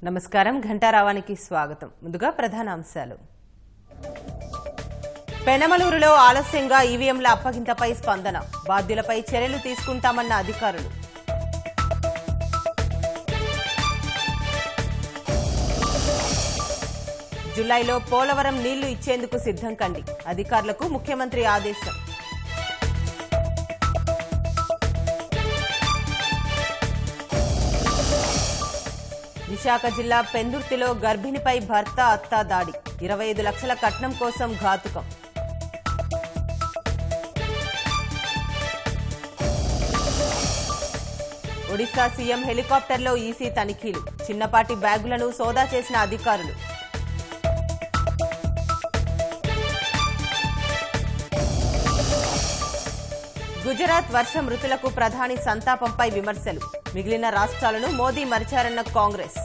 నమస్కారం ఘంటారావానికి స్వాగతం. ముందుగా ప్రధాన అంశాలు. పెనమలూరులో ఆలస్యంగా ఈవీఎంల అప్పగింతపై స్పందన, బాధ్యులపై చర్యలు తీసుకుంటామన్న అధికారులు. జులైలో పోలవరం నీళ్లు ఇచ్చేందుకు సిద్ధం కండి, అధికారులకు ముఖ్యమంత్రి ఆదేశం. విశాఖ జిల్లా పెందుర్తిలో గర్భిణిపై భర్త అత్త దాడి, 25 లక్షల కట్నం కోసం ఘాతుకం. ఒడిశా సీఎం హెలికాప్టర్లో ఈసీ తనిఖీలు, చిన్నపాటి బ్యాగులను సోదా చేసిన అధికారులు. గుజరాత్ వర్ష మృతులకు ప్రధాని సంతాపంపై విమర్శలు, మిగిలిన రాష్ట్రాలను మోదీ మరిచారన్న కాంగ్రెస్.